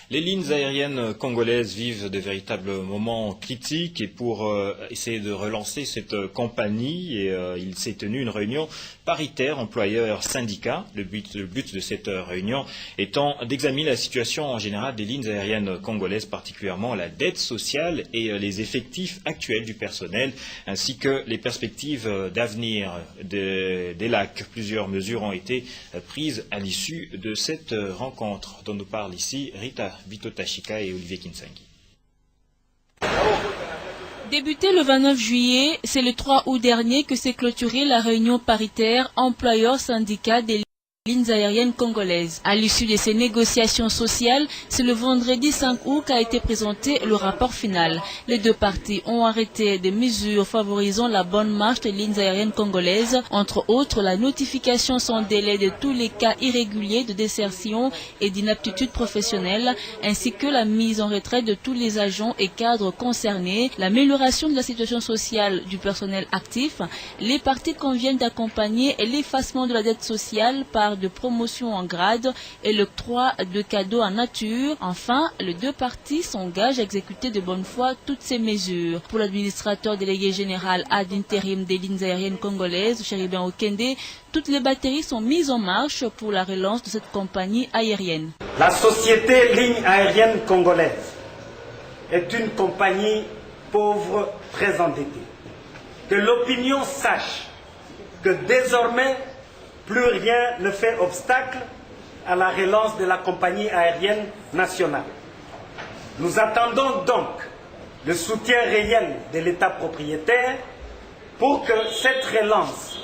Les lignes aériennes congolaises vivent de véritables moments critiques et pour essayer de relancer cette compagnie, il s'est tenu une réunion paritaire employeur-syndicat. Le but de cette réunion étant d'examiner la situation en général des lignes aériennes congolaises, particulièrement la dette sociale et les effectifs actuels du personnel, ainsi que les perspectives d'avenir des lacs. Plusieurs mesures ont été prises à l'issue de cette rencontre dont nous parlent ici Rita Bitotashika et Olivier Kinsangi. Débuté le 29 juillet, c'est le 3 août dernier que s'est clôturée la réunion paritaire employeur-syndicat des lignes aériennes congolaises. À l'issue de ces négociations sociales, c'est le vendredi 5 août qu'a été présenté le rapport final. Les deux parties ont arrêté des mesures favorisant la bonne marche des lignes aériennes congolaises, entre autres la notification sans délai de tous les cas irréguliers de désertion et d'inaptitude professionnelle, ainsi que la mise en retraite de tous les agents et cadres concernés, l'amélioration de la situation sociale du personnel actif. Les parties conviennent d'accompagner l'effacement de la dette sociale par de promotion en grade et l'octroi de cadeaux en nature. Enfin, les deux parties s'engagent à exécuter de bonne foi toutes ces mesures. Pour l'administrateur délégué général ad intérim des lignes aériennes congolaises, Cheribin Okende, toutes les batteries sont mises en marche pour la relance de cette compagnie aérienne. La société ligne aérienne congolaise est une compagnie pauvre, très endettée. Que l'opinion sache que désormais, plus rien ne fait obstacle à la relance de la compagnie aérienne nationale. Nous attendons donc le soutien réel de l'État propriétaire pour cette relance.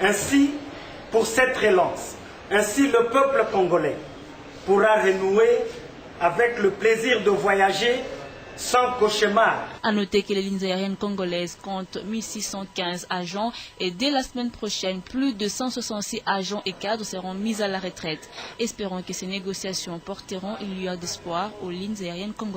Ainsi, le peuple congolais pourra renouer avec le plaisir de voyager sans cauchemar. À noter que les lignes aériennes congolaises comptent 1615 agents et dès la semaine prochaine, plus de 166 agents et cadres seront mis à la retraite. Espérons que ces négociations porteront une lueur d'espoir aux lignes aériennes congolaises.